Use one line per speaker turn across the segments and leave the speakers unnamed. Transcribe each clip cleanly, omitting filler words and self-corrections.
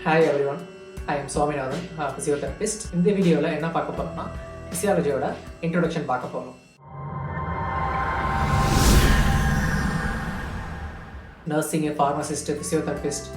Hi everyone, I am Swaminathan, physiotherapist. In this video, என்ன பார்க்க போறோம்னா physiology-யோட introduction பார்க்க போறோம். Nursing, pharmacist, physiotherapist,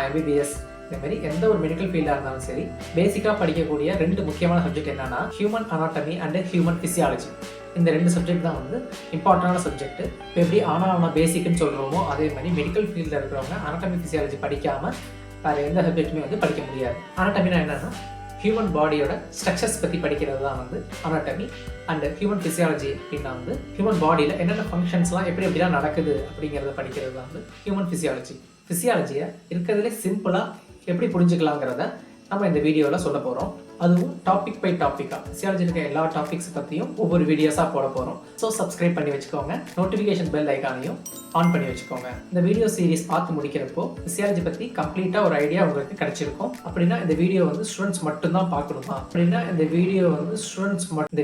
MBBS இந்த மாதிரி எந்த ஒரு மெடிக்கல் ஃபீல்டாக இருந்தாலும் சரி பேசிக்காக படிக்கக்கூடிய ரெண்டு முக்கியமான சப்ஜெக்ட் என்னன்னா human anatomy and human physiology. இந்த ரெண்டு சப்ஜெக்ட் தான் இம்பார்ட்டண்டான சப்ஜெக்ட். இப்போ எப்படி ஆனால் பேசிக்னு சொல்கிறோமோ அதே மாதிரி மெடிக்கல் ஃபீல்டில் இருக்கிறவங்க அனாட்டமி ஃபிசியாலஜி படிக்காமல் வேறு எந்த சப்ஜெக்ட்டுமே படிக்க முடியாது. அனாட்டமினா என்னன்னா ஹியூமன் பாடியோட ஸ்ட்ரக்சர்ஸ் பற்றி படிக்கிறது தான் அனாட்டமி. அண்ட் ஹியூமன் ஃபிசியாலஜி அப்படின்னா ஹியூமன் பாடியில் என்னென்ன ஃபங்க்ஷன்ஸ்லாம் எப்படிலாம் நடக்குது அப்படிங்கிறத படிக்கிறது தான் ஹியூமன் ஃபிசியாலஜி. ஃபிசியாலஜியை இருக்கிறதுலே சிம்பிளாக எப்படி புரிஞ்சுக்கலாங்கிறத நம்ம இந்த வீடியோவில் சொல்ல போகிறோம். அதுவும் டாபிக் பை டாப்பிக்காக ஃபிசியாலஜி இருக்க எல்லா டாபிக்ஸ் பற்றியும் ஒவ்வொரு வீடியோஸாக போட போகிறோம். ஸோ சப்ஸ்கிரைப் பண்ணி வச்சுக்கோங்க, நோட்டிஃபிகேஷன் பெல் ஐக்கானையும் ஆன் பண்ணி வச்சுக்கோங்க. இந்த வீடியோ சீரிஸ் பார்த்து முடிக்கிறப்போ ஃபிசியாலஜி பற்றி கம்ப்ளீட்டாக ஒரு ஐடியா உங்களுக்கு கிடைச்சிருக்கும். அப்படின்னா இந்த வீடியோ ஸ்டூடெண்ட்ஸ் மட்டும்தான் பார்க்கணுமா அப்படின்னா இந்த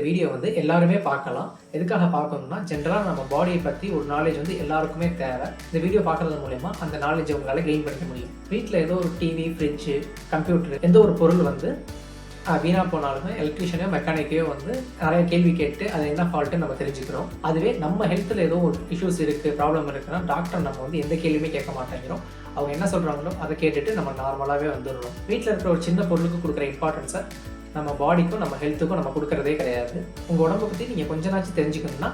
வீடியோ எல்லாருமே பார்க்கலாம். எதுக்காக பார்க்கணும்னா ஜென்ரலாக நம்ம பாடியை பற்றி ஒரு நாலேஜ் எல்லாருக்குமே தேவை. இந்த வீடியோ பார்க்கறது மூலயமா அந்த நாலேஜை உங்களால் கெயின் பண்ணிக்க முடியும். வீட்டில் ஏதோ ஒரு டிவி, ஃப்ரிட்ஜு, கம்ப்யூட்டர் எந்த ஒரு பொருள் வீணாக போனாலுமே எலக்ட்ரிஷியனோ மெக்கானிக்கையோ நிறைய கேள்வி கேட்டு அது என்ன ஃபால்ட்டுன்னு நம்ம தெரிஞ்சுக்கிறோம். அதுவே நம்ம ஹெல்த்தில் ஏதோ ஒரு இஷ்யூஸ் இருக்குது, ப்ராப்ளம் இருக்குன்னா டாக்டர் நம்ம எந்த கேள்வியுமே கேட்க மாட்டேங்கிறோம். அவங்க என்ன சொல்கிறாங்களோ அதை கேட்டுட்டு நம்ம நார்மலாகவே வந்துடுறோம். வீட்டில் இருக்கிற ஒரு சின்ன பொருளுக்கு கொடுக்குற இம்பார்ட்டன்ஸை நம்ம பாடிக்கும் நம்ம ஹெல்த்துக்கும் நம்ம கொடுக்குறதே கிடையாது. உங்கள் உடம்பை பற்றி நீங்கள் கொஞ்ச நாச்சும் தெரிஞ்சுக்கணும்னா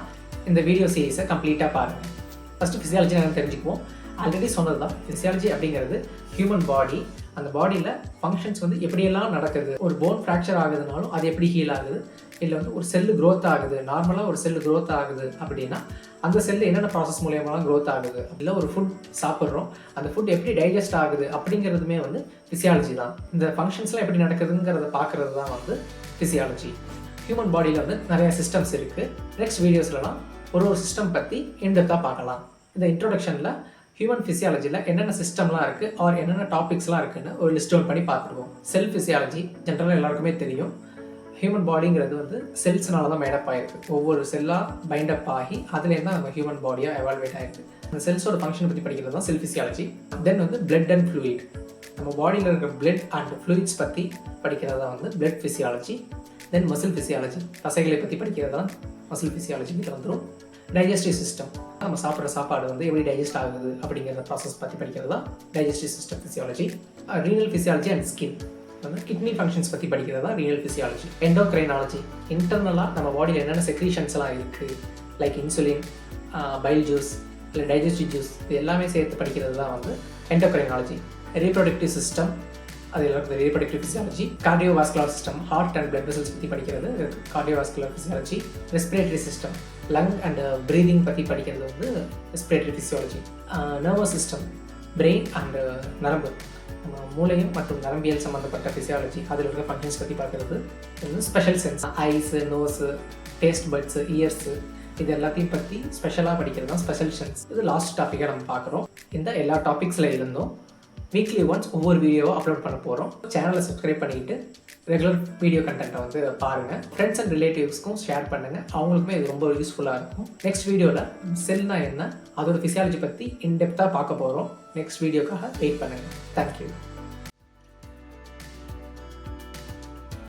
இந்த வீடியோ சீரிஸை கம்ப்ளீட்டாக பாருங்கள். ஃபஸ்ட்டு ஃபிசியாலஜி நாங்கள் தெரிஞ்சுக்குவோம். ஆல்ரெடி சொன்னது தான் ஃபிசியாலஜி அப்படிங்கிறது ஹியூமன் பாடி. அந்த பாடியில் ஃபங்க்ஷன்ஸ் எப்படியெல்லாம் நடக்குது. ஒரு போன் ஃப்ராக்சர் ஆகுதுனாலும் அது எப்படி ஹீல் ஆகுது, இல்லை ஒரு செல்லு க்ரோத் ஆகுது, நார்மலாக ஒரு செல்லு க்ரோத் ஆகுது அப்படின்னா அந்த செல்லு என்னென்ன ப்ராசஸ் மூலியமாக க்ரோத் ஆகுது, இல்லை ஒரு ஃபுட் சாப்பிட்றோம் அந்த ஃபுட் எப்படி டைஜஸ்ட் ஆகுது அப்படிங்கிறதுமே ஃபிசியாலஜி தான். இந்த ஃபங்க்ஷன்ஸ்லாம் எப்படி நடக்குதுங்கிறத பார்க்குறது தான் ஃபிசியாலஜி. ஹியூமன் பாடியில் நிறைய சிஸ்டம்ஸ் இருக்குது. நெக்ஸ்ட் வீடியோஸ்லாம் ஒரு சிஸ்டம் பற்றி இன்டெப்த்தாக பார்க்கலாம். இந்த இன்ட்ரோடக்ஷனில் ஹியூமன் ஃபிசியாலஜியில் என்னென்ன சிஸ்டம்லாம் இருக்குது ஆர் என்னென்ன டாபிக்ஸ்லாம் இருக்குதுன்னு ஒரு லிஸ்ட் டவுன் பண்ணி பார்த்துருவோம். செல் ஃபிசியாலஜி ஜென்ரலாக எல்லாருக்குமே தெரியும். ஹியூமன் பாடிங்கிறது செல்ஸ்னால தான் மேடப் ஆகிருக்கு. ஒவ்வொரு செல்லாக பைண்டப் ஆகி அதுலேருந்து தான் நம்ம ஹியூமன் பாடியாக எவால்வேட் ஆகிருக்கு. அந்த செல்ஸோட ஃபங்க்ஷன் பற்றி படிக்கிறது தான் cell physiology. Then blood and fluid, நம்ம பாடியில் இருக்கிற பிளட் அண்ட் ஃப்ளூயிட்ஸ் பற்றி படிக்கிறது தான் blood physiology. Then muscle physiology, தசைகளை பற்றி படிக்கிறது தான் மசில் ஃபிசியாலஜி கிட்ட வந்துடும். டைஜஸ்டிவ் சிஸ்டம், நம்ம சாப்பிட்ற சாப்பாடு எப்படி டைஜஸ்ட் ஆகுது அப்படிங்கிற ப்ராசஸ் பற்றி படிக்கிறது தான் digestive system physiology. Renal physiology and skin, kidney functions பற்றி படிக்கிறது தான் ரீனல் ஃபிசியாலஜி. எண்டோக்ரைனாலஜி, இன்டர்னலாக நம்ம பாடியில் என்னென்ன செக்ரீஷன்ஸ்லாம் இருக்குது, லைக் இன்சுலின், பைல் ஜூஸ், இல்லை டைஜஸ்டிவ் ஜூஸ், இது எல்லாமே சேர்த்து படிக்கிறது தான் எண்டோக்ரைனாலஜி. ரீப்ரொடக்டிவ் சிஸ்டம், அது எல்லாருக்கும் reproductive physiology. Cardiovascular system, heart and blood vessels பற்றி படிக்கிறது cardiovascular physiology. Respiratory system, lung and breathing பற்றி படிக்கிறது respiratory physiology. Nervous system, brain and நரம்பு, நம்ம மூளையும் மற்றும் நரம்பியல் சம்மந்தப்பட்ட ஃபிசியாலஜி, அதில் இருக்கிற ஃபங்க்ஷன்ஸ் பற்றி பார்க்குறது. Special sense, eyes, nose, taste buds, ears, இது எல்லாத்தையும் பற்றி ஸ்பெஷலாக படிக்கிறது தான் ஸ்பெஷல் சென்ஸ். இது லாஸ்ட் டாப்பிக்காக நம்ம பார்க்குறோம். இந்த எல்லா டாபிக்ஸில் இருந்தும் வீக்லி ஒன்ஸ் ஒவ்வொரு வீடியோவை அப்லோட் பண்ண போகிறோம். சேனலை சப்ஸ்கிரைப் பண்ணிக்கிட்டு ரெகுலர் வீடியோ கண்டென்ட்டை பாருங்கள். ஃப்ரெண்ட்ஸ் அண்ட் ரிலேட்டிவ்ஸ்க்கும் ஷேர் பண்ணுங்கள், அவங்களுக்குமே இது ரொம்ப யூஸ்ஃபுல்லாக இருக்கும். நெக்ஸ்ட் வீடியோவில் செல்னா என்ன, அதோட ஃபிசியாலஜி பற்றி இன்டெப்த்தாக பார்க்க போகிறோம். நெக்ஸ்ட் வீடியோக்காக வெயிட் பண்ணுங்கள். தேங்க்யூ.